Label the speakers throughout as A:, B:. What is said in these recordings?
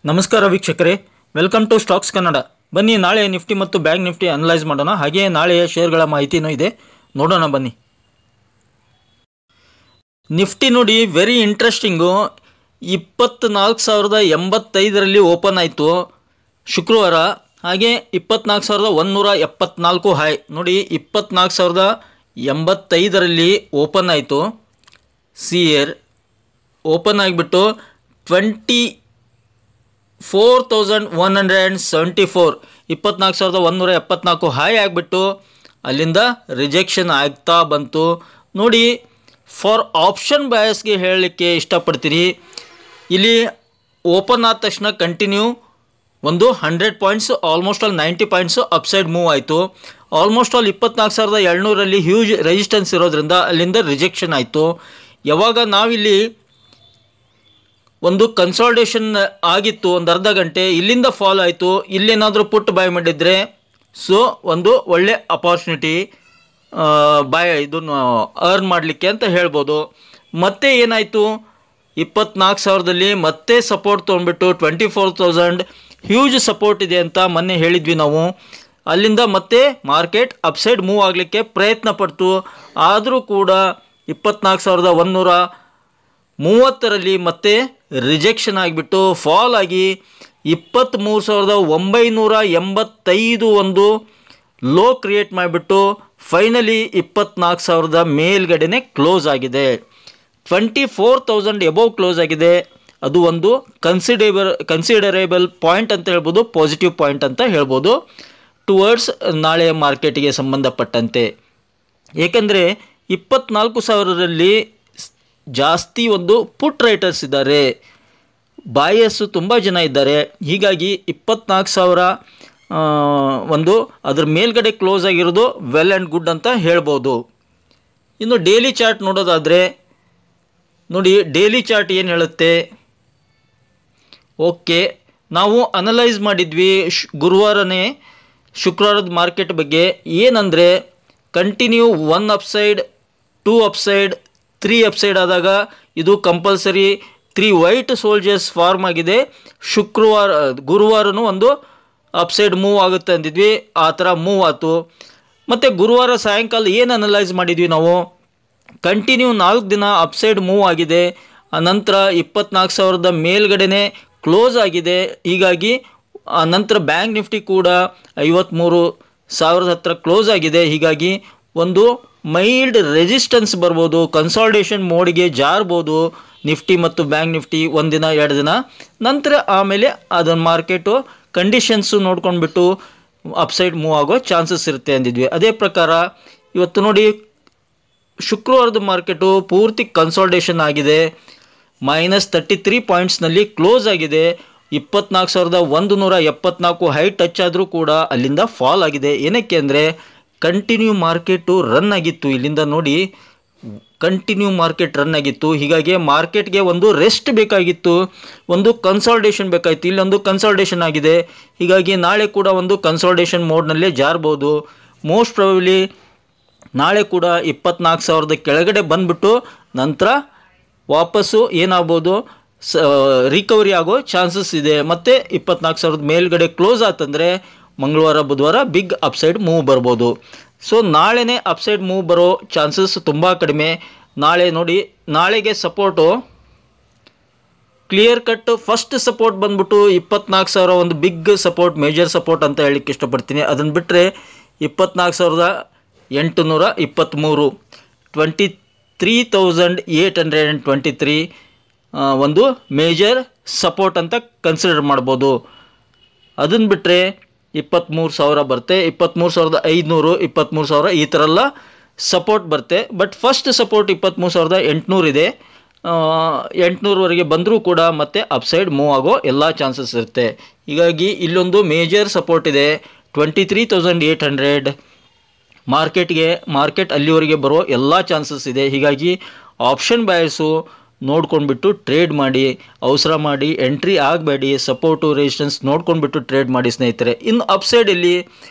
A: ನಮಸ್ಕಾರ ವೀಕ್ಷಕರೇ, welcome to stocks Kannada. ಬನ್ನಿ ನಾಳೆ ನಿಫ್ಟಿ ಮತ್ತು ಬ್ಯಾಂಕ್ ನಿಫ್ಟಿ ಅನಲೈಸ್ ಮಾಡೋಣ. ಹಾಗೆಯೇ ನಾಳೆಯ ಶೇರ್ಗಳ ಮಾಹಿತಿನೂ ಇದೆ, ನೋಡೋಣ ಬನ್ನಿ. ನಿಫ್ಟಿ ನೋಡಿ ವೆರಿ ಇಂಟ್ರೆಸ್ಟಿಂಗು. 24,085ರಲ್ಲಿ ಓಪನ್ ಆಯಿತು ಶುಕ್ರವಾರ. ಹಾಗೆ 24,174 ಹೈ ನೋಡಿ. 24,085ರಲ್ಲಿ ಓಪನ್ ಆಯಿತು. ಸಿಯರ್ ಓಪನ್ ಆಗಿಬಿಟ್ಟು 24,174 24,174 ಹೈ ಆಗಿಬಿಟ್ಟು ಅಲ್ಲಿಂದ ರಿಜೆಕ್ಷನ್ ಆಗ್ತಾ ಬಂತು ನೋಡಿ. ಫಾರ್ ಆಪ್ಷನ್ ಬಯಾಸ್ಗೆ ಹೇಳಲಿಕ್ಕೆ ಇಷ್ಟಪಡ್ತೀನಿ. ಇಲ್ಲಿ ಓಪನ್ ಆದ ತಕ್ಷಣ ಕಂಟಿನ್ಯೂ ಒಂದು 100 points, almost all 90 points upside move ಆಯಿತು. ಆಲ್ಮೋಸ್ಟ್ ಆಲ್ 24,700ರಲ್ಲಿ ಹ್ಯೂಜ್ ರೆಸಿಸ್ಟೆನ್ಸ್ ಇರೋದ್ರಿಂದ ಅಲ್ಲಿಂದ ರಿಜೆಕ್ಷನ್ ಆಯಿತು. ಯಾವಾಗ ನಾವಿಲ್ಲಿ ಒಂದು ಕನ್ಸಾಲ್ಟೇಷನ್ ಆಗಿತ್ತು, ಒಂದು ಅರ್ಧ ಗಂಟೆ ಇಲ್ಲಿಂದ ಫಾಲ್ ಆಯಿತು. ಇಲ್ಲೇನಾದರೂ ಪುಟ್ ಬೈ ಮಾಡಿದರೆ ಸೊ ಒಂದು ಒಳ್ಳೆ ಅಪಾರ್ಚುನಿಟಿ ಇದನ್ನು ಅರ್ನ್ ಮಾಡಲಿಕ್ಕೆ ಅಂತ ಹೇಳ್ಬೋದು. ಮತ್ತೆ ಏನಾಯಿತು, 24,000ದಲ್ಲಿ ಮತ್ತೆ ಸಪೋರ್ಟ್ ತೊಗೊಂಡ್ಬಿಟ್ಟು 24,000 ಹ್ಯೂಜ್ ಸಪೋರ್ಟ್ ಇದೆ ಅಂತ ಮೊನ್ನೆ ಹೇಳಿದ್ವಿ ನಾವು. ಅಲ್ಲಿಂದ ಮತ್ತೆ ಮಾರ್ಕೆಟ್ ಅಪ್ಸೈಡ್ ಮೂವ್ ಆಗಲಿಕ್ಕೆ ಪ್ರಯತ್ನ ಪಡ್ತು. ಆದರೂ ಕೂಡ 24,130ರಲ್ಲಿ ಮತ್ತೆ ರಿಜೆಕ್ಷನ್ ಆಗಿಬಿಟ್ಟು ಫಾಲ್ ಆಗಿ 23,985 ಒಂದು ಲೋ ಕ್ರಿಯೇಟ್ ಮಾಡಿಬಿಟ್ಟು ಫೈನಲಿ 24,000 ಮೇಲ್ಗಡೆನೆ ಕ್ಲೋಸ್ ಆಗಿದೆ. 24,000 ಎಬೋವ್ ಕ್ಲೋಸ್ ಆಗಿದೆ. ಅದು ಒಂದು ಕನ್ಸಿಡರೇಬಲ್ ಪಾಯಿಂಟ್ ಅಂತ ಹೇಳ್ಬೋದು, ಪಾಸಿಟಿವ್ ಪಾಯಿಂಟ್ ಅಂತ ಹೇಳ್ಬೋದು ಟುವರ್ಡ್ಸ್ ನಾಳೆಯ ಮಾರ್ಕೆಟಿಗೆ ಸಂಬಂಧಪಟ್ಟಂತೆ. ಏಕೆಂದರೆ 24,000ರಲ್ಲಿ ಜಾಸ್ತಿ ಒಂದು ಪುಟ್ ರೈಟರ್ಸ್ ಇದ್ದಾರೆ, ಬಾಯಸ್ಸು ತುಂಬ ಜನ ಇದ್ದಾರೆ. ಹೀಗಾಗಿ 24,000 ಒಂದು ಅದ್ರ ಮೇಲ್ಗಡೆ ಕ್ಲೋಸ್ ಆಗಿರೋದು ವೆಲ್ ಆ್ಯಂಡ್ ಗುಡ್ ಅಂತ ಹೇಳ್ಬೋದು. ಇನ್ನು ಡೈಲಿ ಚಾರ್ಟ್ ನೋಡೋದಾದರೆ ನೋಡಿ, ಡೈಲಿ ಚಾರ್ಟ್ ಏನು ಹೇಳುತ್ತೆ. ಓಕೆ, ನಾವು ಅನಲೈಸ್ ಮಾಡಿದ್ವಿ ಗುರುವಾರನೇ ಶುಕ್ರವಾರದ ಮಾರ್ಕೆಟ್ ಬಗ್ಗೆ. ಏನಂದರೆ ಕಂಟಿನ್ಯೂ 1 ಅಪ್ಸೈಡ್ 2 ಅಪ್ಸೈಡ್ 3 ಅಪ್ಸೈಡ್ ಆದಾಗ ಇದು ಕಂಪಲ್ಸರಿ 3 ವೈಟ್ ಸೋಲ್ಜರ್ಸ್ ಫಾರ್ಮ್ ಆಗಿದೆ. ಗುರುವಾರನೂ ಒಂದು ಅಪ್ಸೈಡ್ ಮೂವ್ ಆಗುತ್ತೆ ಅಂದಿದ್ವಿ, ಆ ಥರ ಮೂವ್ ಆಯಿತು. ಮತ್ತು ಗುರುವಾರ ಸಾಯಂಕಾಲ ಏನು ಅನಲೈಸ್ ಮಾಡಿದ್ವಿ ನಾವು, ಕಂಟಿನ್ಯೂ 4 ದಿನ ಅಪ್ಸೈಡ್ ಮೂವ್ ಆಗಿದೆ. ನಂತರ 24,000 ಮೇಲ್ಗಡೆನೆ ಕ್ಲೋಸ್ ಆಗಿದೆ. ಹೀಗಾಗಿ ನಂತರ ಬ್ಯಾಂಕ್ ನಿಫ್ಟಿ ಕೂಡ 53,000 ಹತ್ರ ಕ್ಲೋಸ್ ಆಗಿದೆ. ಹೀಗಾಗಿ ಒಂದು ಮೈಲ್ಡ್ ರೆಸಿಸ್ಟೆನ್ಸ್ ಬರ್ಬೋದು, ಕನ್ಸಾಲ್ಟೇಷನ್ ಮೋಡ್ಗೆ ಜಾರ್ಬೋದು ನಿಫ್ಟಿ ಮತ್ತು ಬ್ಯಾಂಕ್ ನಿಫ್ಟಿ 1 ದಿನ 2 ದಿನ. ನಂತರ ಆಮೇಲೆ ಅದನ್ನು ಮಾರ್ಕೆಟು ಕಂಡೀಷನ್ಸು ನೋಡ್ಕೊಂಡ್ಬಿಟ್ಟು ಅಪ್ಸೈಡ್ ಮೂವ್ ಆಗೋ ಚಾನ್ಸಸ್ ಇರುತ್ತೆ ಅಂದಿದ್ವಿ. ಅದೇ ಪ್ರಕಾರ ಇವತ್ತು ನೋಡಿ ಶುಕ್ರವಾರದ ಮಾರ್ಕೆಟು ಪೂರ್ತಿ ಕನ್ಸಾಲ್ಟೇಷನ್ ಆಗಿದೆ. -33 ಪಾಯಿಂಟ್ಸ್ನಲ್ಲಿ ಕ್ಲೋಸ್ ಆಗಿದೆ. 24,174 ಹೈ ಟಚ್ ಆದರೂ ಕೂಡ ಅಲ್ಲಿಂದ ಫಾಲ್ ಆಗಿದೆ. ಏನಕ್ಕೆ ಅಂದರೆ ಕಂಟಿನ್ಯೂ ಮಾರ್ಕೆಟು ರನ್ ಆಗಿತ್ತು. ಇಲ್ಲಿಂದ ನೋಡಿ ಕಂಟಿನ್ಯೂ ಮಾರ್ಕೆಟ್ ರನ್ ಆಗಿತ್ತು. ಹೀಗಾಗಿ ಮಾರ್ಕೆಟ್ಗೆ ಒಂದು ರೆಸ್ಟ್ ಬೇಕಾಗಿತ್ತು, ಒಂದು ಕನ್ಸಾಲ್ಟೇಷನ್ ಬೇಕಾಗಿತ್ತು. ಇಲ್ಲೊಂದು ಕನ್ಸಾಲ್ಟೇಷನ್ ಆಗಿದೆ. ಹೀಗಾಗಿ ನಾಳೆ ಕೂಡ ಒಂದು ಕನ್ಸಾಲ್ಟೇಷನ್ ಮೋಡ್ನಲ್ಲೇ ಜಾರ್ಬೋದು. ಮೋಸ್ಟ್ ಪ್ರಾಬಬ್ಲಿ ನಾಳೆ ಕೂಡ 24,000 ಕೆಳಗಡೆ ಬಂದುಬಿಟ್ಟು ನಂತರ ವಾಪಸ್ಸು ಏನಾಗ್ಬೋದು, ರಿಕವರಿ ಆಗೋ ಚಾನ್ಸಸ್ ಇದೆ. ಮತ್ತು 24,000 ಮೇಲ್ಗಡೆ ಕ್ಲೋಸ್ ಆತಂದರೆ ಮಂಗಳವಾರ ಬುಧವಾರ ಬಿಗ್ ಅಪ್ಸೈಡ್ ಮೂವ್ ಬರ್ಬೋದು. ಸೊ ನಾಳೆನೇ ಅಪ್ಸೈಡ್ ಮೂವ್ ಬರೋ ಚಾನ್ಸಸ್ ತುಂಬ ಕಡಿಮೆ. ನಾಳೆ ನೋಡಿ, ನಾಳೆಗೆ support clear cut first support ಬಂದ್ಬಿಟ್ಟು 24,000 ಒಂದು ಬಿಗ್ ಸಪೋರ್ಟ್, ಮೇಜರ್ ಸಪೋರ್ಟ್ ಅಂತ ಹೇಳಲಿಕ್ಕೆ ಇಷ್ಟಪಡ್ತೀನಿ. ಅದನ್ನು ಬಿಟ್ಟರೆ 24,823 23,823 ಒಂದು ಮೇಜರ್ ಸಪೋರ್ಟ್ ಅಂತ ಕನ್ಸಿಡರ್ ಮಾಡ್ಬೋದು. ಅದನ್ನು ಬಿಟ್ಟರೆ 23,000 ಬರುತ್ತೆ, 23,500 23,000 ಈ ಥರ ಎಲ್ಲ ಸಪೋರ್ಟ್ ಬರುತ್ತೆ. ಬಟ್ ಫಸ್ಟ್ ಸಪೋರ್ಟ್ 23,800 ಇದೆ. 800ವರೆಗೆ ಬಂದರೂ ಕೂಡ ಮತ್ತೆ ಅಪ್ಸೈಡ್ ಮೂವ್ ಆಗೋ ಎಲ್ಲ ಚಾನ್ಸಸ್ ಇರುತ್ತೆ. ಹೀಗಾಗಿ ಇಲ್ಲೊಂದು ಮೇಜರ್ ಸಪೋರ್ಟ್ ಇದೆ 23,800. ಮಾರ್ಕೆಟ್ ಅಲ್ಲಿವರೆಗೆ ಬರೋ ಎಲ್ಲ ಚಾನ್ಸಸ್ ಇದೆ. ಹೀಗಾಗಿ ಆಪ್ಷನ್ ಬಯಸು ನೋಡ್ಕೊಂಡ್ಬಿಟ್ಟು ಟ್ರೇಡ್ ಮಾಡಿ, ಅವಸರ ಮಾಡಿ ಎಂಟ್ರಿ ಆಗಬೇಡಿ. ಸಪೋರ್ಟು ರೆಸಿಸ್ಟೆನ್ಸ್ ನೋಡ್ಕೊಂಡ್ಬಿಟ್ಟು ಟ್ರೇಡ್ ಮಾಡಿ ಸ್ನೇಹಿತರೆ. ಇನ್ನು ಅಪ್ಸೈಡಲ್ಲಿ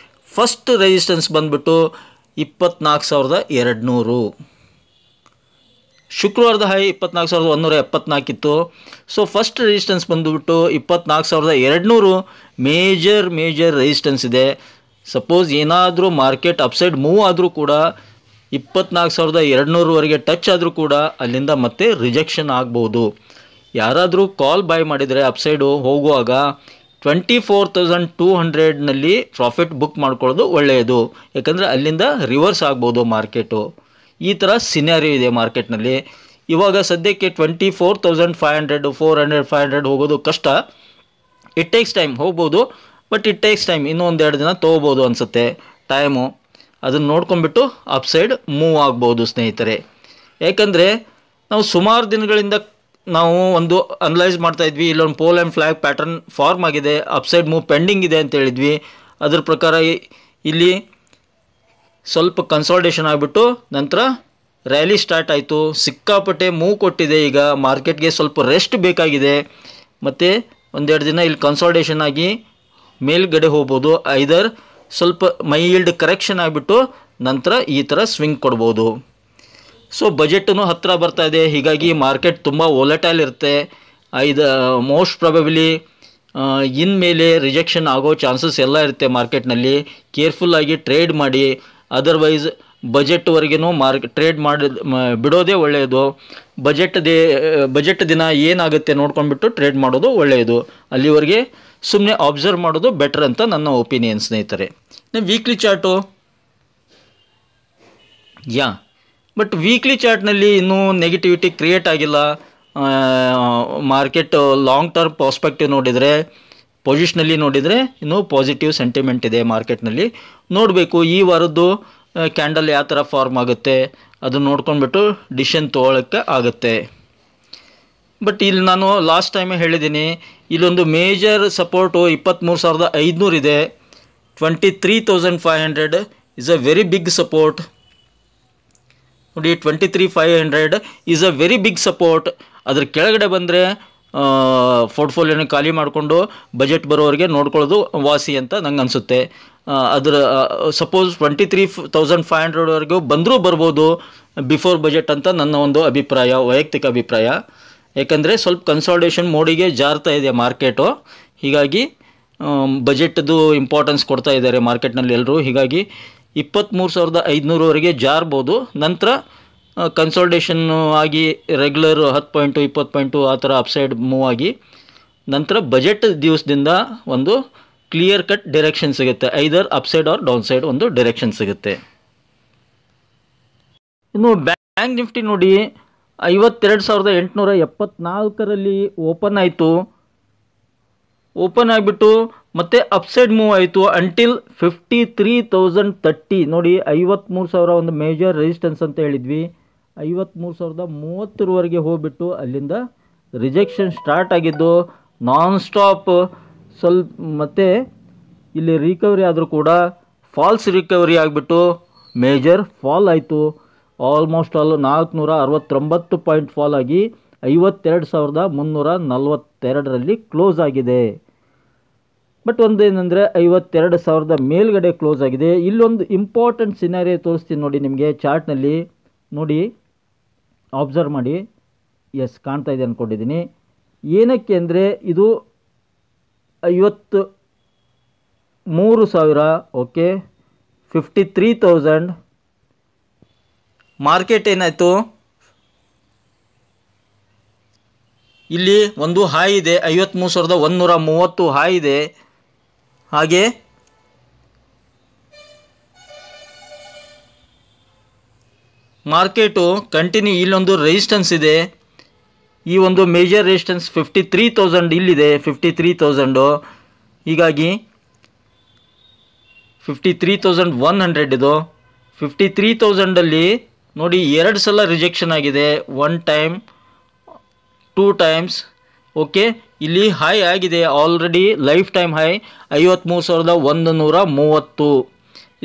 A: ಫಸ್ಟ್ ರೆಸಿಸ್ಟೆನ್ಸ್ ಬಂದುಬಿಟ್ಟು 24,200. ಶುಕ್ರವಾರದ ಹೈ 24,174 ಇತ್ತು. ಸೊ ಫಸ್ಟ್ ರೆಸಿಸ್ಟೆನ್ಸ್ ಬಂದುಬಿಟ್ಟು 24,200 ಮೇಜರ್ ರೆಸಿಸ್ಟೆನ್ಸ್ ಇದೆ. ಸಪೋಸ್ ಏನಾದರೂ ಮಾರ್ಕೆಟ್ ಅಪ್ಸೈಡ್ ಮೂವ್ ಆದರೂ ಕೂಡ 24,200ವರೆಗೆ ಟಚ್ ಆದರೂ ಕೂಡ ಅಲ್ಲಿಂದ ಮತ್ತೆ ರಿಜೆಕ್ಷನ್ ಆಗ್ಬೋದು. ಯಾರಾದರೂ ಕಾಲ್ ಬೈ ಮಾಡಿದರೆ ಅಪ್ಸೈಡು ಹೋಗುವಾಗ 24,200ನಲ್ಲಿ ಪ್ರಾಫಿಟ್ ಬುಕ್ ಮಾಡ್ಕೊಳ್ಳೋದು ಒಳ್ಳೆಯದು. ಯಾಕಂದರೆ ಅಲ್ಲಿಂದ ರಿವರ್ಸ್ ಆಗ್ಬೋದು ಮಾರ್ಕೆಟು. ಈ ಥರ ಸಿನಾರಿಯೋ ಇದೆ ಮಾರ್ಕೆಟ್ನಲ್ಲಿ. ಇವಾಗ ಸದ್ಯಕ್ಕೆ 24,500 400 500 ಹೋಗೋದು ಕಷ್ಟ. ಇಟ್ ಟೇಕ್ಸ್ ಟೈಮ್, ಹೋಗ್ಬೋದು, ಬಟ್ ಇಟ್ ಟೇಕ್ಸ್ ಟೈಮ್. ಇನ್ನೂ ಒಂದೆರಡು ದಿನ ತೊಗೋಬೋದು ಅನಿಸುತ್ತೆ ಟೈಮು. ಅದನ್ನು ನೋಡ್ಕೊಂಡ್ಬಿಟ್ಟು ಅಪ್ಸೈಡ್ ಮೂವ್ ಆಗ್ಬೋದು ಸ್ನೇಹಿತರೆ. ಯಾಕಂದರೆ ನಾವು ಸುಮಾರು ದಿನಗಳಿಂದ ನಾವು ಒಂದು ಅನಲೈಸ್ ಮಾಡ್ತಾಯಿದ್ವಿ. ಇಲ್ಲೊಂದು pole and flag pattern form ಆಗಿದೆ, ಅಪ್ಸೈಡ್ ಮೂವ್ ಪೆಂಡಿಂಗ್ ಇದೆ ಅಂತ ಹೇಳಿದ್ವಿ. ಅದ್ರ ಪ್ರಕಾರ ಇಲ್ಲಿ ಸ್ವಲ್ಪ ಕನ್ಸಾಲ್ಟೇಷನ್ ಆಗಿಬಿಟ್ಟು ನಂತರ ರ್ಯಾಲಿ ಸ್ಟಾರ್ಟ್ ಆಯಿತು. ಸಿಕ್ಕಾಪಟ್ಟೆ ಮೂವ್ ಕೊಟ್ಟಿದೆ. ಈಗ ಮಾರ್ಕೆಟ್ಗೆ ಸ್ವಲ್ಪ ರೆಸ್ಟ್ ಬೇಕಾಗಿದೆ. ಮತ್ತು ಒಂದೆರಡು ದಿನ ಇಲ್ಲಿ ಕನ್ಸಾಲ್ಟೇಷನ್ ಆಗಿ ಮೇಲ್ಗಡೆ ಹೋಗ್ಬೋದು. ಐದರ್ ಸ್ವಲ್ಪ ಮೈಲ್ಡ್ ಕರೆಕ್ಷನ್ ಆಗಿಬಿಟ್ಟು ನಂತರ ಈ ಥರ ಸ್ವಿಂಗ್ ಕೊಡ್ಬೋದು. ಸೊ ಬಜೆಟೂ ಹತ್ತಿರ ಬರ್ತಾ ಇದೆ. ಹೀಗಾಗಿ ಮಾರ್ಕೆಟ್ ತುಂಬ ವೊಲೆಟೈಲ್ ಇರುತ್ತೆ. ಮೋಸ್ಟ್ ಪ್ರಾಬಬ್ಲಿ ಇನ್ಮೇಲೆ ರಿಜೆಕ್ಷನ್ ಆಗೋ ಚಾನ್ಸಸ್ ಎಲ್ಲ ಇರುತ್ತೆ ಮಾರ್ಕೆಟ್ನಲ್ಲಿ. ಕೇರ್ಫುಲ್ಲಾಗಿ ಟ್ರೇಡ್ ಮಾಡಿ. ಅದರ್ವೈಸ್ ಬಜೆಟ್ವರೆಗೂ ಟ್ರೇಡ್ ಬಿಡೋದೇ ಒಳ್ಳೆಯದು. ಬಜೆಟ್ ದಿನ ಏನಾಗುತ್ತೆ ನೋಡ್ಕೊಂಡ್ಬಿಟ್ಟು ಟ್ರೇಡ್ ಮಾಡೋದು ಒಳ್ಳೆಯದು. ಅಲ್ಲಿವರೆಗೆ ಸುಮ್ಮನೆ ಅಬ್ಸರ್ವ್ ಮಾಡೋದು ಬೆಟರ್ ಅಂತ ನನ್ನ ಒಪಿನಿಯನ್ ಸ್ನೇಹಿತರೆ. ವೀಕ್ಲಿ ಚಾರ್ಟು ಬಟ್ ವೀಕ್ಲಿ ಚಾರ್ಟ್ನಲ್ಲಿ ಇನ್ನೂ ನೆಗೆಟಿವಿಟಿ ಕ್ರಿಯೇಟ್ ಆಗಿಲ್ಲ. ಮಾರ್ಕೆಟ್ ಲಾಂಗ್ ಟರ್ಮ್ ಪ್ರಾಸ್ಪೆಕ್ಟಿವ್ ನೋಡಿದರೆ, ಪೊಸಿಷನಲ್ಲಿ ನೋಡಿದರೆ ಇನ್ನೂ ಪಾಸಿಟಿವ್ ಸೆಂಟಿಮೆಂಟ್ ಇದೆ ಮಾರ್ಕೆಟ್ನಲ್ಲಿ. ನೋಡಬೇಕು ಈ ವಾರದ್ದು ಕ್ಯಾಂಡಲ್ ಯಾವ ಥರ ಫಾರ್ಮ್ ಆಗುತ್ತೆ, ಅದನ್ನು ನೋಡ್ಕೊಂಡ್ಬಿಟ್ಟು ಡಿಸಿಷನ್ ತೊಗೊಳಕ್ಕೆ ಆಗುತ್ತೆ. ಬಟ್ ಇಲ್ಲಿ ನಾನು ಲಾಸ್ಟ್ ಟೈಮೇ ಹೇಳಿದ್ದೀನಿ, ಇಲ್ಲೊಂದು ಮೇಜರ್ ಸಪೋರ್ಟು 23,500 ಇದೆ. 23,500 is a very big support. ನೋಡಿ, 23,500 is a very big support. ಅದ್ರ ಕೆಳಗಡೆ ಬಂದರೆ ಪೋರ್ಟ್ಫೋಲಿಯೋನ ಖಾಲಿ ಮಾಡಿಕೊಂಡು ಬಜೆಟ್ ಬರೋವರೆಗೆ ನೋಡ್ಕೊಳ್ಳೋದು ವಾಸಿ ಅಂತ ನಂಗೆ ಅನಿಸುತ್ತೆ. ಅದರ ಸಪೋಸ್ 23,500ವರೆಗೂ ಬಂದರೂ ಬರ್ಬೋದು ಬಿಫೋರ್ ಬಜೆಟ್ ಅಂತ ನನ್ನ ಒಂದು ಅಭಿಪ್ರಾಯ, ವೈಯಕ್ತಿಕ ಅಭಿಪ್ರಾಯ. ಯಾಕಂದರೆ ಸ್ವಲ್ಪ ಕನ್ಸಾಲ್ಟೇಷನ್ ಮೋಡಿಗೆ ಜಾರ್ತಾ ಇದೆ ಮಾರ್ಕೆಟು. ಹೀಗಾಗಿ ಬಜೆಟ್ದು ಇಂಪಾರ್ಟೆನ್ಸ್ ಕೊಡ್ತಾ ಇದ್ದಾರೆ ಮಾರ್ಕೆಟ್ನಲ್ಲಿ ಎಲ್ಲರೂ. ಹೀಗಾಗಿ 23,500ವರೆಗೆ ಜಾರ್ಬೋದು. ನಂತರ ಕನ್ಸಾಲ್ಟೇಷನ್ ಆಗಿ ರೆಗ್ಯುಲರ್ 10 ಪಾಯಿಂಟು 20 ಪಾಯಿಂಟು ಆ ಥರ ಅಪ್ಸೈಡ್ ಮೂವ್ ಆಗಿ ನಂತರ ಬಜೆಟ್ ದಿವಸದಿಂದ ಒಂದು ಕ್ಲಿಯರ್ ಕಟ್ ಡೈರೆಕ್ಷನ್ ಸಿಗುತ್ತೆ. ಐದರ್ ಅಪ್ಸೈಡ್ ಆರ್ ಡೌನ್ ಸೈಡ್ ಒಂದು ಡೈರೆಕ್ಷನ್ ಸಿಗುತ್ತೆ. ಇನ್ನು ಬ್ಯಾಂಕ್ ನಿಫ್ಟಿ ನೋಡಿ, 52,874ರಲ್ಲಿ ಓಪನ್ ಆಯಿತು. ಓಪನ್ ಆಗಿಬಿಟ್ಟು ಮತ್ತೆ ಅಪ್ಸೈಡ್ ಮೂವ್ ಆಯಿತು ಅಂಟಿಲ್ 53,030. ನೋಡಿ, 53,000 ಒಂದು ಮೇಜರ್ ರೆಸಿಸ್ಟೆನ್ಸ್ ಅಂತ ಹೇಳಿದ್ವಿ. 53,030ವರೆಗೆ ಹೋಗ್ಬಿಟ್ಟು ಅಲ್ಲಿಂದ ರಿಜೆಕ್ಷನ್ ಸ್ಟಾರ್ಟ್ ಆಗಿದ್ದು ನಾನ್ ಸ್ಟಾಪ್. ಸ್ವಲ್ಪ ಮತ್ತು ಇಲ್ಲಿ ರಿಕವರಿ ಆದರೂ ಕೂಡ ಫಾಲ್ಸ್ ರಿಕವರಿ ಆಗಿಬಿಟ್ಟು ಮೇಜರ್ ಫಾಲ್ ಆಯಿತು. ಆಲ್ಮೋಸ್ಟ್ ಆಲ್ 469 ಪಾಯಿಂಟ್ ಫಾಲ್ ಆಗಿ 52,342ರಲ್ಲಿ ಕ್ಲೋಸ್ ಆಗಿದೆ. ಬಟ್ ಒಂದೇನೆಂದರೆ 52,000 ಮೇಲ್ಗಡೆ ಕ್ಲೋಸ್ ಆಗಿದೆ. ಇಲ್ಲೊಂದು ಇಂಪಾರ್ಟೆಂಟ್ ಸಿನಾರಿಯೋ ತೋರಿಸ್ತೀನಿ ನೋಡಿ ನಿಮಗೆ ಚಾರ್ಟ್ನಲ್ಲಿ. ನೋಡಿ, ಅಬ್ಸರ್ವ್ ಮಾಡಿ. ಎಸ್, ಕಾಣ್ತಾ ಇದೆ ಅಂದ್ಕೊಂಡಿದ್ದೀನಿ. ಏನಕ್ಕೆ ಅಂದರೆ ಇದು 53,000, ಓಕೆ, 53,000. ಮಾರ್ಕೆಟ್ ಏನಾಯಿತು, ಇಲ್ಲಿ ಒಂದು ಹೈ ಇದೆ, 53,130 ಹೈ ಇದೆ. ಹಾಗೆ ಮಾರ್ಕೆಟು ಕಂಟಿನ್ಯೂ ಇಲ್ಲೊಂದು ರೆಸಿಸ್ಟೆನ್ಸ್ ಇದೆ. ಈ ಒಂದು ಮೇಜರ್ ರೆಸಿಸ್ಟೆನ್ಸ್ 53,000 ಇಲ್ಲಿದೆ, 53,000. ಹೀಗಾಗಿ 53,100 ಇದು. 53,000ಅಲ್ಲಿ ನೋಡಿ 2 ಸಲ ರಿಜೆಕ್ಷನ್ ಆಗಿದೆ. 1 ಟೈಮ್ 2 ಟೈಮ್ಸ್. ಓಕೆ, ಇಲ್ಲಿ ಹೈ ಆಗಿದೆ ಆಲ್ರೆಡಿ, ಲೈಫ್ ಟೈಮ್ ಹೈ 53,130.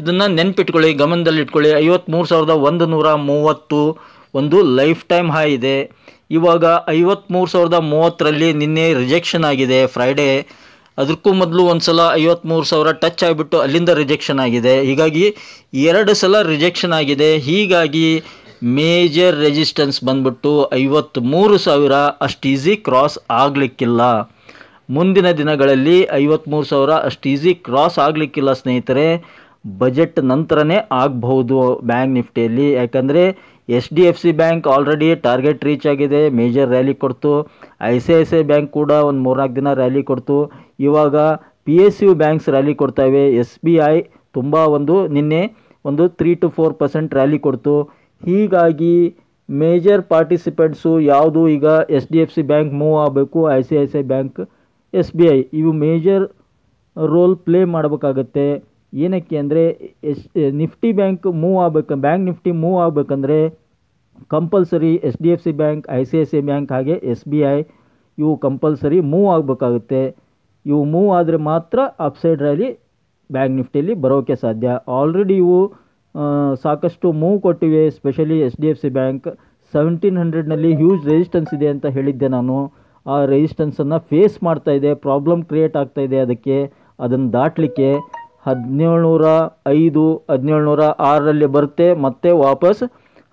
A: ಇದನ್ನು ನೆನ್ಪಿಟ್ಕೊಳ್ಳಿ, ಗಮನದಲ್ಲಿಟ್ಕೊಳ್ಳಿ. 53,130 ಒಂದು ಲೈಫ್ ಟೈಮ್ ಹೈ ಇದೆ. ಇವಾಗ 53,030ರಲ್ಲಿ ನಿನ್ನೆ ರಿಜೆಕ್ಷನ್ ಆಗಿದೆ ಫ್ರೈಡೇ. ಅದಕ್ಕೂ ಮೊದಲು ಒಂದು ಸಲ 53,000 ಟಚ್ ಆಗಿಬಿಟ್ಟು ಅಲ್ಲಿಂದ ರಿಜೆಕ್ಷನ್ ಆಗಿದೆ. ಹೀಗಾಗಿ 2 ಸಲ ರಿಜೆಕ್ಷನ್ ಆಗಿದೆ. ಹೀಗಾಗಿ ಮೇಜರ್ ರೆಸಿಸ್ಟೆನ್ಸ್ ಬಂದ್ಬಿಟ್ಟು 53,000 ಅಷ್ಟು ಈಸಿ ಕ್ರಾಸ್ ಆಗಲಿಕ್ಕಿಲ್ಲ. ಮುಂದಿನ ದಿನಗಳಲ್ಲಿ 53,000 ಅಷ್ಟು ಈಸಿ ಕ್ರಾಸ್ ಆಗಲಿಕ್ಕಿಲ್ಲ ಸ್ನೇಹಿತರೆ. ಬಜೆಟ್ ನಂತರನೇ ಆಗಬಹುದು ಬ್ಯಾಂಕ್ ನಿಫ್ಟಿಯಲ್ಲಿ. ಯಾಕಂದರೆ HDFC bank already target reach ಆಗಿದೆ, ಮೇಜರ್ ರ್ಯಾಲಿ ಕೊಡ್ತು. ICICI ಬ್ಯಾಂಕ್ ಕೂಡ ಒಂದು 3-4 ದಿನ ರ್ಯಾಲಿ ಕೊಡ್ತು. ಇವಾಗ PSU ಬ್ಯಾಂಕ್ಸ್ ರ್ಯಾಲಿ ಕೊಡ್ತಾವೆ. SBI ತುಂಬ ನಿನ್ನೆ 3 to 4% ರ್ಯಾಲಿ ಕೊಡ್ತು. ಹೀಗಾಗಿ ಮೇಜರ್ ಪಾರ್ಟಿಸಿಪೆಂಟ್ಸು ಯಾವುದು ಈಗ HDFC ಬ್ಯಾಂಕ್ ಮೂವ್ ಆಗಬೇಕು, ICICI ಬ್ಯಾಂಕ್, SBI ಇವು ಮೇಜರ್ ರೋಲ್ ಪ್ಲೇ ಮಾಡಬೇಕಾಗತ್ತೆ. ಏನಕ್ಕೆ ಅಂದರೆ ನಿಫ್ಟಿ ಬ್ಯಾಂಕ್ ಮೂವ್ ಆಗಬೇಕು, ಬ್ಯಾಂಕ್ ನಿಫ್ಟಿ ಮೂವ್ ಆಗಬೇಕಂದ್ರೆ compulsory HDFC bank, ICICI bank ಹಾಗೆ SBI ಇವು ಕಂಪಲ್ಸರಿ ಮೂವ್ ಆಗಬೇಕಾಗುತ್ತೆ. ಇವು ಮೂವ್ ಆದರೆ ಮಾತ್ರ ಅಪ್ಸೈಡ್ ರ್ಯಾಲಿ ಬ್ಯಾಂಕ್ ನಿಫ್ಟಿಯಲ್ಲಿ ಬರೋಕ್ಕೆ ಸಾಧ್ಯ. ಆಲ್ರೆಡಿ ಇವು ಸಾಕಷ್ಟು ಮೂವ್ ಕೊಟ್ಟಿವೆ. ಸ್ಪೆಷಲಿ HDFC ಬ್ಯಾಂಕ್ 1700ನಲ್ಲಿ ಹ್ಯೂಜ್ ರೆಸಿಸ್ಟೆನ್ಸ್ ಇದೆ ಅಂತ ಹೇಳಿದ್ದೆ ನಾನು. ಆ ರೆಸಿಸ್ಟೆನ್ಸನ್ನು ಫೇಸ್ ಮಾಡ್ತಾ ಇದೆ, ಪ್ರಾಬ್ಲಮ್ ಕ್ರಿಯೇಟ್ ಆಗ್ತಾ ಇದೆ. ಅದನ್ನು ದಾಟಲಿಕ್ಕೆ 1705, 1706ರಲ್ಲಿ ಬರುತ್ತೆ, ಮತ್ತೆ ವಾಪಸ್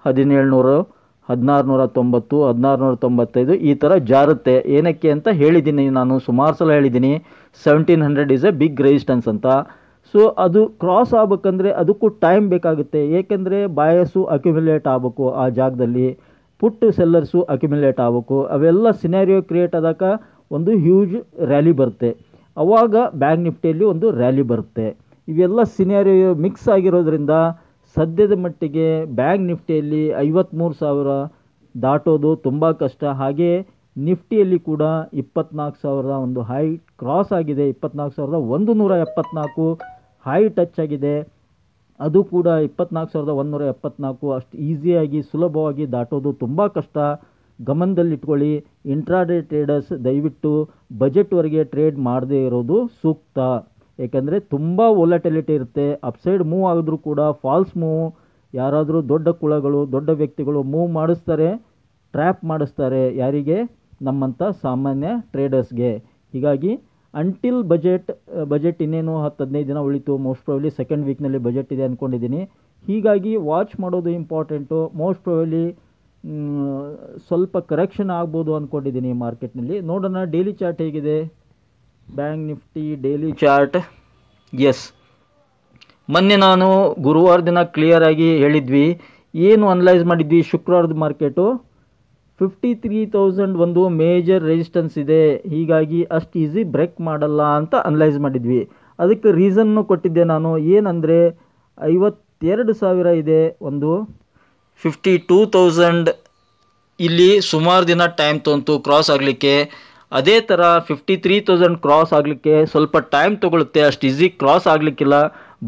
A: 1700, 1690, 1695 ಈ ಥರ ಜಾರುತ್ತೆ. ಏನಕ್ಕೆ ಅಂತ ಹೇಳಿದ್ದೀನಿ ನಾನು, ಸುಮಾರು ಸಲ ಹೇಳಿದ್ದೀನಿ. 1700 ಇಸ್ ಎ ಬಿಗ್ ರೆಸಿಸ್ಟೆನ್ಸ್ ಅಂತ. ಸೊ ಅದು ಕ್ರಾಸ್ ಆಗಬೇಕಂದ್ರೆ ಅದಕ್ಕೂ ಟೈಮ್ ಬೇಕಾಗುತ್ತೆ. ಏಕೆಂದರೆ ಬಾಯಸ್ಸು ಅಕ್ಯುಮುಲೇಟ್ ಆಗಬೇಕು, ಆ ಜಾಗದಲ್ಲಿ ಪುಟ್ ಸೆಲ್ಲರ್ಸು ಅಕ್ಯುಮುಲೇಟ್ ಆಗಬೇಕು. ಅವೆಲ್ಲ ಸಿನಾರಿಯೋ ಕ್ರಿಯೇಟ್ ಆದಾಗ ಒಂದು ಹ್ಯೂಜ್ ರ್ಯಾಲಿ ಬರುತ್ತೆ. ಆವಾಗ ಬ್ಯಾಂಕ್ ನಿಫ್ಟಿಯಲ್ಲಿ ಒಂದು ರ್ಯಾಲಿ ಬರುತ್ತೆ. ಇವೆಲ್ಲ ಸಿನಾರಿಯೋ ಮಿಕ್ಸ್ ಆಗಿರೋದ್ರಿಂದ ಸದ್ಯದ ಮಟ್ಟಿಗೆ ಬ್ಯಾಂಕ್ ನಿಫ್ಟಿಯಲ್ಲಿ 53,000 ದಾಟೋದು ತುಂಬ ಕಷ್ಟ. ಹಾಗೆ ನಿಫ್ಟಿಯಲ್ಲಿ ಕೂಡ 24,000 ಒಂದು ಹೈ ಕ್ರಾಸ್ ಆಗಿದೆ. 24,174 ಹೈ ಟಚ್ ಆಗಿದೆ. ಅದು ಕೂಡ 24,174 ಅಷ್ಟು ಈಸಿಯಾಗಿ ಸುಲಭವಾಗಿ ದಾಟೋದು ತುಂಬ ಕಷ್ಟ. ಗಮನದಲ್ಲಿಟ್ಕೊಳ್ಳಿ. ಇಂಟ್ರಾಡೇ ಟ್ರೇಡರ್ಸ್ ದಯವಿಟ್ಟು ಬಜೆಟ್ವರೆಗೆ ಟ್ರೇಡ್ ಮಾಡದೇ ಇರೋದು ಸೂಕ್ತ. ಏಕೆಂದರೆ ತುಂಬ ವೊಲಟಿಲಿಟಿ ಇರುತ್ತೆ. ಅಪ್ಸೈಡ್ ಮೂವ್ ಆಗಿದ್ರೂ ಕೂಡ ಫಾಲ್ಸ್ ಮೂವ್, ಯಾರಾದರೂ ದೊಡ್ಡ ಕುಳಗಳು, ದೊಡ್ಡ ವ್ಯಕ್ತಿಗಳು ಮೂವ್ ಮಾಡಿಸ್ತಾರೆ, ಟ್ರ್ಯಾಪ್ ಮಾಡಿಸ್ತಾರೆ. ಯಾರಿಗೆ? ನಮ್ಮಂಥ ಸಾಮಾನ್ಯ ಟ್ರೇಡರ್ಸ್ಗೆ. ಹೀಗಾಗಿ ಅಂಟಿಲ್ ಬಜೆಟ್ ಇನ್ನೇನು 10-15 ದಿನ ಉಳಿತು. ಮೋಸ್ಟ್ ಪ್ರಾಬಬ್ಲಿ ಸೆಕೆಂಡ್ ವೀಕ್ನಲ್ಲಿ ಬಜೆಟ್ ಇದೆ ಅಂದ್ಕೊಂಡಿದ್ದೀನಿ. ಹೀಗಾಗಿ ವಾಚ್ ಮಾಡೋದು ಇಂಪಾರ್ಟೆಂಟು. ಮೋಸ್ಟ್ ಪ್ರಾಬಬ್ಲಿ ಸ್ವಲ್ಪ ಕರೆಕ್ಷನ್ ಆಗ್ಬೋದು ಅಂದ್ಕೊಂಡಿದ್ದೀನಿ ಮಾರ್ಕೆಟ್ನಲ್ಲಿ. ನೋಡೋಣ ಡೈಲಿ ಚಾರ್ಟ್ ಹೇಗಿದೆ. Bank Nifty daily chart. Yes, ಮೊನ್ನೆ ನಾನು ಗುರುವಾರ ದಿನ ಕ್ಲಿಯರಾಗಿ ಹೇಳಿದ್ವಿ. ಏನು ಅನಲೈಸ್ ಮಾಡಿದ್ವಿ? ಶುಕ್ರವಾರದ ಮಾರ್ಕೆಟು 53,000 ಒಂದು ಮೇಜರ್ ರೆಸಿಸ್ಟೆನ್ಸ್ ಇದೆ, ಹೀಗಾಗಿ ಅಷ್ಟು ಈಸಿ ಬ್ರೇಕ್ ಮಾಡಲ್ಲ ಅಂತ ಅನಲೈಸ್ ಮಾಡಿದ್ವಿ. ಅದಕ್ಕೆ ರೀಸನ್ನು ಕೊಟ್ಟಿದ್ದೆ ನಾನು. ಏನಂದರೆ 52,000 ಇದೆ, ಒಂದು 52,000 ಇಲ್ಲಿ ಸುಮಾರು ದಿನ ಟೈಮ್ ತೊಗೊಂತು ಕ್ರಾಸ್ ಆಗಲಿಕ್ಕೆ. ಅದೇ ಥರ 53,000 ಕ್ರಾಸ್ ಆಗಲಿಕ್ಕೆ ಸ್ವಲ್ಪ ಟೈಮ್ ತೊಗೊಳುತ್ತೆ, ಅಷ್ಟು ಈಸಿ ಕ್ರಾಸ್ ಆಗಲಿಕ್ಕಿಲ್ಲ.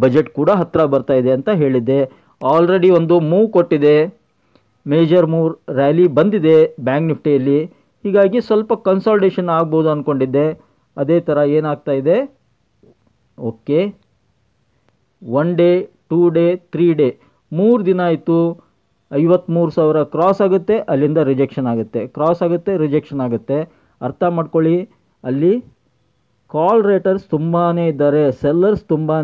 A: ಬಜೆಟ್ ಕೂಡ ಹತ್ತಿರ ಬರ್ತಾ ಇದೆ ಅಂತ ಹೇಳಿದ್ದೆ. ಆಲ್ರೆಡಿ ಒಂದು ಮೂವ್ ಕೊಟ್ಟಿದೆ, ಮೇಜರ್ ಮೂವ್ ರ್ಯಾಲಿ ಬಂದಿದೆ ಬ್ಯಾಂಕ್ ನಿಫ್ಟಿಯಲ್ಲಿ. ಹೀಗಾಗಿ ಸ್ವಲ್ಪ ಕನ್ಸಾಲ್ಟೇಷನ್ ಆಗ್ಬೋದು ಅಂದ್ಕೊಂಡಿದ್ದೆ. ಅದೇ ಥರ ಏನಾಗ್ತಾ ಇದೆ? ಓಕೆ, 1 ಡೇ, 2 ಡೇ, 3 ಡೇ 3 ದಿನ ಆಯಿತು. 53,000 ಕ್ರಾಸ್ ಆಗುತ್ತೆ, ಅಲ್ಲಿಂದ ರಿಜೆಕ್ಷನ್ ಆಗುತ್ತೆ, ಕ್ರಾಸ್ ಆಗುತ್ತೆ, ರಿಜೆಕ್ಷನ್ ಆಗುತ್ತೆ. ಅರ್ಥ ಮಾಡ್ಕೊಳ್ಳಿ, ಅಲ್ಲಿ ಕಾಲ್ ರೇಟರ್ಸ್ ತುಂಬಾ ಇದ್ದಾರೆ, ಸೆಲ್ಲರ್ಸ್ ತುಂಬಾ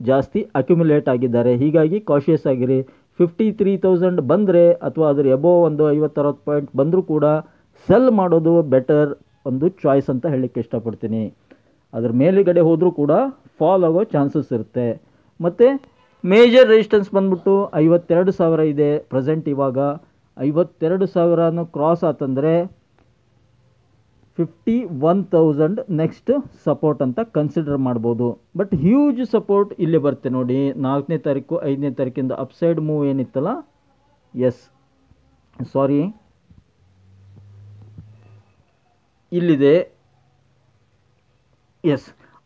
A: ಜಾಸ್ತಿ ಅಕ್ಯುಮುಲೇಟ್ ಆಗಿದ್ದಾರೆ. ಹೀಗಾಗಿ ಕಾಶಿಯಸ್ ಆಗಿರಿ. 53,000 ಬಂದರೆ ಅಥವಾ ಅದರ ಎಬೋವ್ ಒಂದು 50-60 ಪಾಯಿಂಟ್ ಬಂದರೂ ಕೂಡ ಸೆಲ್ ಮಾಡೋದು ಬೆಟರ್ ಒಂದು ಚಾಯ್ಸ್ ಅಂತ ಹೇಳಲಿಕ್ಕೆ ಇಷ್ಟಪಡ್ತೀನಿ. ಅದರ ಮೇಲುಗಡೆ ಹೋದರೂ ಕೂಡ ಫಾಲ್ ಆಗೋ ಚಾನ್ಸಸ್ ಇರುತ್ತೆ. ಮತ್ತು ಮೇಜರ್ ರೆಸಿಸ್ಟೆನ್ಸ್ ಬಂದ್ಬಿಟ್ಟು 52,000 ಇದೆ ಪ್ರೆಸೆಂಟ್. ಇವಾಗ 52,000 ಕ್ರಾಸ್ ಆತಂದರೆ 51,000 ನೆಕ್ಸ್ಟ್ ಸಪೋರ್ಟ್ ಅಂತ ಕನ್ಸಿಡರ್ ಮಾಡ್ಬೋದು. ಬಟ್ ಹ್ಯೂಜ್ ಸಪೋರ್ಟ್ ಇಲ್ಲಿ ಬರುತ್ತೆ ನೋಡಿ. 4ನೇ ತಾರೀಕು 5ನೇ ತಾರೀಕಿಂದ ಅಪ್ಸೈಡ್ ಮೂವ್ ಏನಿತ್ತಲ್ಲ, ಇಲ್ಲಿದೆ.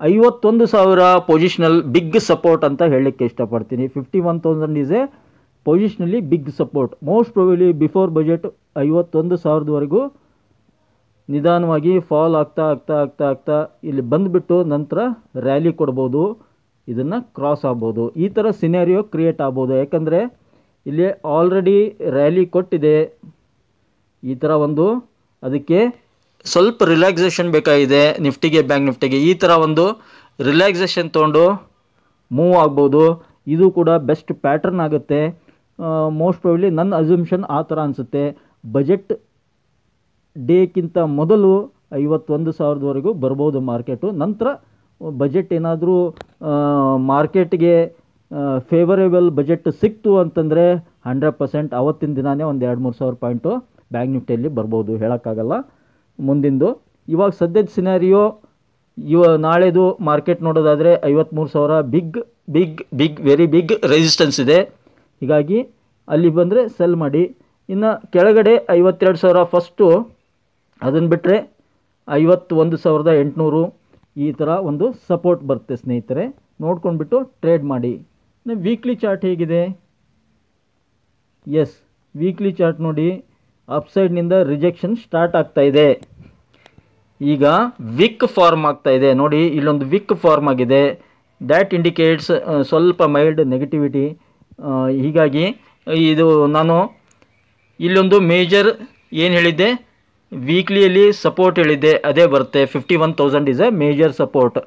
A: 51,000 ಪೊಸಿಷನಲ್ ಬಿಗ್ ಸಪೋರ್ಟ್ ಅಂತ ಹೇಳಲಿಕ್ಕೆ ಇಷ್ಟಪಡ್ತೀನಿ. 51,000 is a positionally big support. Most probably before budget 51,000ವರೆಗೂ ನಿಧಾನವಾಗಿ ಫಾಲ್ ಆಗ್ತಾ ಆಗ್ತಾ ಆಗ್ತಾ ಆಗ್ತಾ ಇಲ್ಲಿ ಬಂದುಬಿಟ್ಟು ನಂತರ ರ್ಯಾಲಿ ಕೊಡ್ಬೋದು, ಇದನ್ನು ಕ್ರಾಸ್ ಆಗ್ಬೋದು. ಈ ಥರ ಸಿನಾರಿಯೋ ಕ್ರಿಯೇಟ್ ಆಗ್ಬೋದು. ಯಾಕಂದರೆ ಇಲ್ಲಿ ಆಲ್ರೆಡಿ ರ್ಯಾಲಿ ಕೊಟ್ಟಿದೆ ಈ ಥರ ಒಂದು. ಅದಕ್ಕೆ ಸ್ವಲ್ಪ ರಿಲ್ಯಾಕ್ಸೇಷನ್ ಬೇಕಾಗಿದೆ ನಿಫ್ಟಿಗೆ, ಬ್ಯಾಂಕ್ ನಿಫ್ಟಿಗೆ. ಈ ಥರ ಒಂದು ರಿಲ್ಯಾಕ್ಸೇಷನ್ ತೊಗೊಂಡು ಮೂವ್ ಆಗ್ಬೋದು. ಇದು ಕೂಡ ಬೆಸ್ಟ್ ಪ್ಯಾಟರ್ನ್ ಆಗುತ್ತೆ. ಮೋಸ್ಟ್ ಪ್ರಾಬಬ್ಲಿ ನನ್ನ ಅಸ್ಯೂಮ್ಷನ್ ಆ ಥರ ಅನಿಸುತ್ತೆ. ಬಜೆಟ್ ಡೇಕ್ಕಿಂತ ಮೊದಲು 51,000ವರೆಗೂ ಬರ್ಬೋದು ಮಾರ್ಕೆಟು. ನಂತರ ಬಜೆಟ್ ಏನಾದರೂ ಮಾರ್ಕೆಟ್ಗೆ ಫೇವರೇಬಲ್ ಬಜೆಟ್ ಸಿಕ್ತು ಅಂತಂದರೆ 100% ಆವತ್ತಿನ ದಿನಾನೇ ಒಂದು 2-3 ಸಾವಿರ ಪಾಯಿಂಟು ಬ್ಯಾಂಕ್ ನಿಫ್ಟಿಯಲ್ಲಿ ಬರ್ಬೋದು, ಹೇಳೋಕ್ಕಾಗಲ್ಲ ಮುಂದಿಂದು. ಇವಾಗ ಸದ್ಯದ ಸಿನಾರಿಯೋ ನಾಳೆದು ಮಾರ್ಕೆಟ್ ನೋಡೋದಾದರೆ 53,000 ವೆರಿ ಬಿಗ್ ರೆಸಿಸ್ಟೆನ್ಸ್ ಇದೆ. ಹೀಗಾಗಿ ಅಲ್ಲಿ ಬಂದರೆ ಸೆಲ್ ಮಾಡಿ. ಇನ್ನು ಕೆಳಗಡೆ 52,000 ಫಸ್ಟು, ಅದನ್ನು ಬಿಟ್ಟರೆ 51,800 ಈ ಥರ ಒಂದು ಸಪೋರ್ಟ್ ಬರುತ್ತೆ ಸ್ನೇಹಿತರೆ. ನೋಡ್ಕೊಂಡ್ಬಿಟ್ಟು ಟ್ರೇಡ್ ಮಾಡಿ. ವೀಕ್ಲಿ ಚಾರ್ಟ್ ಹೇಗಿದೆ? ಎಸ್, ವೀಕ್ಲಿ ಚಾರ್ಟ್ ನೋಡಿ, ಅಪ್ಸೈಡ್ನಿಂದ ರಿಜೆಕ್ಷನ್ ಸ್ಟಾರ್ಟ್ ಆಗ್ತಾ ಇದೆ. ಈಗ ವಿಕ್ ಫಾರ್ಮ್ ಆಗ್ತಾ ಇದೆ ನೋಡಿ, ಇಲ್ಲೊಂದು ವಿಕ್ ಫಾರ್ಮ್ ಆಗಿದೆ. ದ್ಯಾಟ್ ಇಂಡಿಕೇಟ್ಸ್ ಸ್ವಲ್ಪ ಮೈಲ್ಡ್ ನೆಗೆಟಿವಿಟಿ. ಹೀಗಾಗಿ ಇದು ನಾನು ಇಲ್ಲೊಂದು ಮೇಜರ್ ಏನು ಹೇಳಿದ್ದೆ, ವೀಕ್ಲಿಯಲ್ಲಿ ಸಪೋರ್ಟ್ ಹೇಳಿದ್ದೆ, ಅದೇ ಬರುತ್ತೆ. 51,000 is A major support.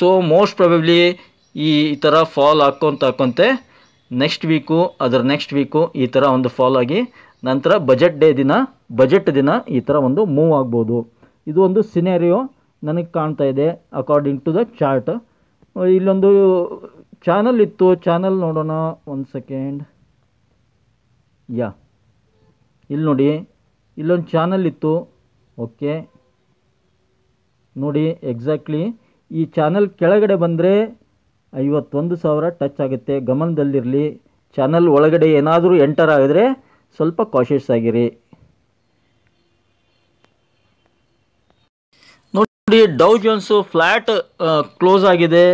A: So most probably ಈ ಥರ ಫಾಲ್ ಹಾಕ್ಕೊಂತೆ ನೆಕ್ಸ್ಟ್ ವೀಕು, ಅದರ ನೆಕ್ಸ್ಟ್ ವೀಕು ಈ ಥರ ಒಂದು ಫಾಲ್ ಆಗಿ ನಂತರ ಬಜೆಟ್ ದಿನ ಈ ಥರ ಒಂದು ಮೂವ್ ಆಗ್ಬೋದು. ಇದು ಒಂದು ಸಿನಾರಿಯೋ ನನಗೆ ಕಾಣ್ತಾ ಇದೆ ಅಕಾರ್ಡಿಂಗ್ ಟು ದ ಚಾರ್ಟ್. ಇಲ್ಲೊಂದು ಚಾನಲ್ ಇತ್ತು, ಚಾನಲ್ ನೋಡೋಣ ಒಂದು ಸೆಕೆಂಡ್. ಇಲ್ಲಿ ನೋಡಿ, ಇಲ್ಲೊಂದು ಚಾನಲ್ ಇತ್ತು. ಓಕೆ ನೋಡಿ, ಎಕ್ಸಾಕ್ಟ್ಲಿ ಈ ಚಾನಲ್ ಕೆಳಗಡೆ ಬಂದರೆ 51,000 ಟಚ್ ಆಗುತ್ತೆ. ಗಮನದಲ್ಲಿರಲಿ. ಚಾನಲ್ ಒಳಗಡೆ ಏನಾದರೂ ಎಂಟರ್ ಆಗಿದ್ರೆ ಸ್ವಲ್ಪ ಕಾಷಿಯಸ್ ಆಗಿರಿ. ನೋಡಿ, ಡೌ ಜೋನ್ಸು ಫ್ಲ್ಯಾಟ್ ಕ್ಲೋಸ್ ಆಗಿದೆ.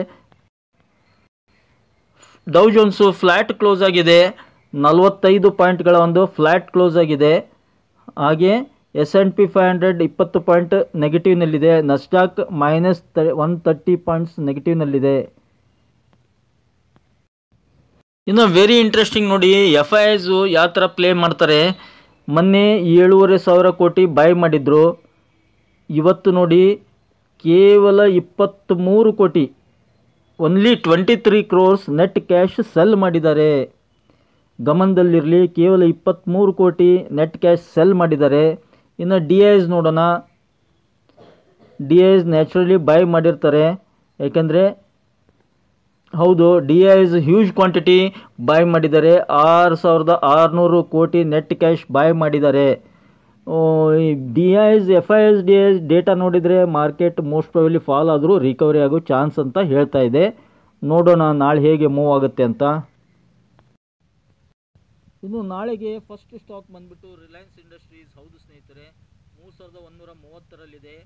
A: ಡೌ ಜೋನ್ಸು ಫ್ಲ್ಯಾಟ್ ಕ್ಲೋಸ್ ಆಗಿದೆ. 45 ಪಾಯಿಂಟ್ಗಳ ಒಂದು ಫ್ಲ್ಯಾಟ್ ಕ್ಲೋಸ್ ಆಗಿದೆ. ಹಾಗೆ S&P 500 20 ಪಾಯಿಂಟ್ ನೆಗೆಟಿವ್ನಲ್ಲಿದೆ. ನಸ್ಡಾಕ್ -130 ಪಾಯಿಂಟ್ಸ್ ನೆಗೆಟಿವ್ನಲ್ಲಿದೆ. ಇನ್ನು ವೆರಿ ಇಂಟ್ರೆಸ್ಟಿಂಗ್ ನೋಡಿ, FIIs ಯಾವ ಥರ ಪ್ಲೇ ಮಾಡ್ತಾರೆ. ಮೊನ್ನೆ 7,500 ಕೋಟಿ ಬೈ ಮಾಡಿದ್ರು. ಇವತ್ತು ನೋಡಿ ಕೇವಲ 23 ಕೋಟಿ, only 23 crores net cash cell ಮಾಡಿದ್ದಾರೆ. ಗಮನದಲ್ಲಿರಲಿ, ಕೇವಲ 23 ಕೋಟಿ ನೆಟ್ ಕ್ಯಾಶ್ ಸೆಲ್ ಮಾಡಿದ್ದಾರೆ. ಇನ್ನು DIs ನೋಡೋಣ. DIs ನ್ಯಾಚುರಲಿ ಬೈ ಮಾಡಿರ್ತಾರೆ, ಯಾಕೆಂದರೆ ಹೌದು DIs ಹ್ಯೂಜ್ ಕ್ವಾಂಟಿಟಿ ಬೈ ಮಾಡಿದ್ದಾರೆ. 6,600 ಕೋಟಿ ನೆಟ್ ಕ್ಯಾಶ್ ಬೈ ಮಾಡಿದ್ದಾರೆ. DIs ಡೇಟಾ ನೋಡಿದರೆ ಮಾರ್ಕೆಟ್ ಮೋಸ್ಟ್ ಪ್ರಾಬಬ್ಲಿ ಫಾಲ್ ಆದರೂ ರಿಕವರಿ ಆಗೋ ಚಾನ್ಸ್ ಅಂತ ಹೇಳ್ತಾ ಇದೆ. ನೋಡೋಣ ನಾಳೆ ಹೇಗೆ ಮೂವ್ ಆಗುತ್ತೆ ಅಂತ. ಇನ್ನು ನಾಳೆಗೆ ಫಸ್ಟ್ ಸ್ಟಾಕ್ ಬಂದ್ಬಿಟ್ಟು ರಿಲಯನ್ಸ್ ಇಂಡಸ್ಟ್ರೀಸ್. ಹೌದು ಸ್ನೇಹಿತರೆ, 3,130ರಲ್ಲಿದೆ.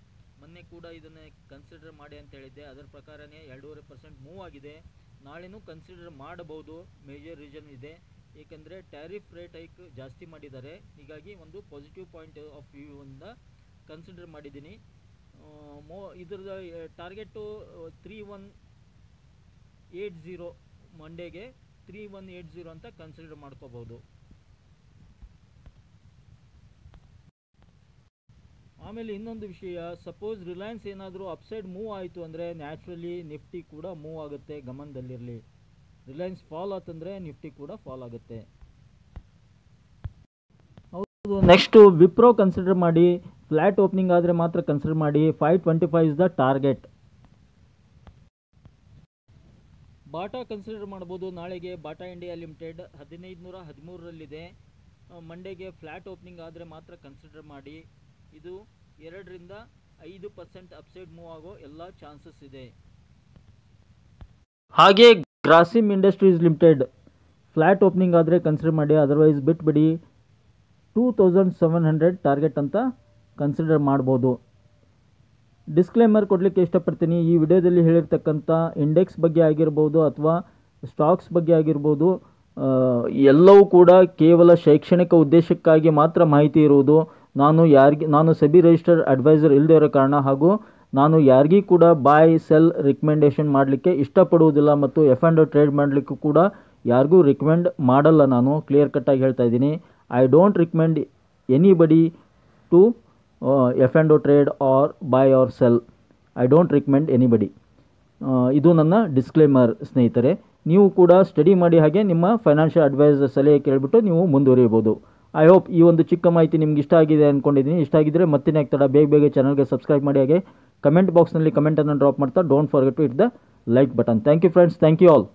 A: ಮೊನ್ನೆ ಕೂಡ ಇದನ್ನೇ ಕನ್ಸಿಡರ್ ಮಾಡಿ ಅಂತ ಹೇಳಿದ್ದೆ, ಅದರ ಪ್ರಕಾರನೇ 2.5% ಮೂವ್ ಆಗಿದೆ. ನಾಳೆನೂ ಕನ್ಸಿಡರ್ ಮಾಡಬಹುದು. ಮೇಜರ್ ರೀಸನ್ ಇದೆ, ಏಕೆಂದರೆ ಟ್ಯಾರಿಫ್ ರೇಟ್ ಹೈಕ್ ಜಾಸ್ತಿ ಮಾಡಿದ್ದಾರೆ. ಹೀಗಾಗಿ ಒಂದು ಪಾಸಿಟಿವ್ ಪಾಯಿಂಟ್ ಆಫ್ ವ್ಯೂ ಇಂದ ಕನ್ಸಿಡರ್ ಮಾಡಿದ್ದೀನಿ. ಇದರ ಟಾರ್ಗೆಟು 3180, ಮಂಡೇಗೆ 3180 ಅಂತ ಕನ್ಸಿಡರ್ ಮಾಡ್ಕೋಬಹುದು. ಆಮೇಲೆ ಇನ್ನೊಂದು ವಿಷಯ, ಸಪೋಸ್ ರಿಲಯನ್ಸ್ ಏನಾದರೂ ಅಪ್ಸೈಡ್ ಮೂವ್ ಆಯಿತು ಅಂದರೆ ನ್ಯಾಚುರಲಿ ನಿಫ್ಟಿ ಕೂಡ ಮೂವ್ ಆಗುತ್ತೆ. ಗಮನದಲ್ಲಿರಲಿ, ರಿಲಯನ್ಸ್ ಫಾಲ್ ಆತಂದರೆ ನಿಫ್ಟಿ ಕೂಡ ಫಾಲ್ ಆಗುತ್ತೆ. ಹೌದು, ನೆಕ್ಸ್ಟು ವಿಪ್ರೋ ಕನ್ಸಿಡರ್ ಮಾಡಿ. ಫ್ಲ್ಯಾಟ್ ಓಪನಿಂಗ್ ಆದರೆ ಮಾತ್ರ ಕನ್ಸಿಡರ್ ಮಾಡಿ. 525 is the target. Bata consider ಮಾಡ್ಬೋದು. ನಾಳೆಗೆ ಬಾಟಾ ಇಂಡಿಯಾ ಲಿಮಿಟೆಡ್ 1513ರಲ್ಲಿದೆ. ಮಂಡೇಗೆ ಫ್ಲ್ಯಾಟ್ ಓಪನಿಂಗ್ ಆದರೆ ಮಾತ್ರ ಕನ್ಸಿಡರ್ ಮಾಡಿ. ಇದು 2ರಿಂದ 5% ಅಪ್ಸೈಡ್ ಮೂವ್ ಆಗೋ ಎಲ್ಲ ಚಾನ್ಸಸ್ ಇದೆ. ಹಾಗೆ Grasim industries limited flat opening ಆದರೆ ಕನ್ಸಿಡರ್ ಮಾಡಿ, ಅದರ್ವೈಸ್ ಬಿಟ್ಬಿಡಿ. 2700 ಟಾರ್ಗೆಟ್ ಅಂತ ಕನ್ಸಿಡರ್ ಮಾಡ್ಬೋದು. ಡಿಸ್ಕ್ಲೇಮರ್ ಕೊಡಲಿಕ್ಕೆ ಇಷ್ಟಪಡ್ತೀನಿ. ಈ ವಿಡಿಯೋದಲ್ಲಿ ಹೇಳಿರ್ತಕ್ಕಂಥ ಇಂಡೆಕ್ಸ್ ಬಗ್ಗೆ ಆಗಿರ್ಬೋದು ಅಥವಾ ಸ್ಟಾಕ್ಸ್ ಬಗ್ಗೆ ಆಗಿರ್ಬೋದು, ಎಲ್ಲವೂ ಕೂಡ ಕೇವಲ ಶೈಕ್ಷಣಿಕ ಉದ್ದೇಶಕ್ಕಾಗಿ ಮಾತ್ರ ಮಾಹಿತಿ ಇರುವುದು. ನಾನು ಸೆಬಿ ರಿಜಿಸ್ಟರ್ಡ್ ಅಡ್ವೈಸರ್ ಇಲ್ಲದೆ ಇರೋ ಕಾರಣ ಹಾಗೂ ನಾನು ಯಾರಿಗೂ ಕೂಡ ಬಾಯ್ ಸೆಲ್ ರಿಕಮೆಂಡೇಷನ್ ಮಾಡಲಿಕ್ಕೆ ಇಷ್ಟಪಡುವುದಿಲ್ಲ ಮತ್ತು F&O ಟ್ರೇಡ್ ಮಾಡಲಿಕ್ಕೂ ಕೂಡ ಯಾರಿಗೂ ರಿಕಮೆಂಡ್ ಮಾಡಲ್ಲ. ನಾನು ಕ್ಲಿಯರ್ ಕಟ್ಟಾಗಿ ಹೇಳ್ತಾ ಇದ್ದೀನಿ. I don't recommend anybody to F&O trade or buy or sell. I don't recommend anybody. ಇದು ನನ್ನ ಡಿಸ್ಕ್ಲೇಮರ್ ಸ್ನೇಹಿತರೆ. ನೀವು ಕೂಡ ಸ್ಟಡಿ ಮಾಡಿ, ಹಾಗೆ ನಿಮ್ಮ ಫೈನಾನ್ಷಿಯಲ್ ಅಡ್ವೈಸರ್ ಸಲಹೆ ಕೇಳಿಬಿಟ್ಟು ನೀವು ಮುಂದುವರಿಯಬಹುದು. ಐ ಹೋಪ್ ಈ ಒಂದು ಚಿಕ್ಕ ಮಾಹಿತಿ ನಿಮ್ಗೆ ಇಷ್ಟ ಆಗಿದೆ ಅಂದ್ಕೊಂಡಿದ್ದೀನಿ. ಇಷ್ಟ ಆಗಿದ್ದರೆ ಮತ್ತಿನ ಆಗ್ತಡ ಬೇಗ ಚಾನಲ್ಗೆ ಸಬ್ಸ್ಕ್ರೈಬ್ ಮಾಡಿ, ಹಾಗೆ ಕಮೆಂಟ್ ಬಾಕ್ಸ್ನಲ್ಲಿ ಕಮೆಂಟನ್ನು ಡ್ರಾಪ್ ಮಾಡ್ತಾ don't forget to hit the like button. Thank you friends, thank you all.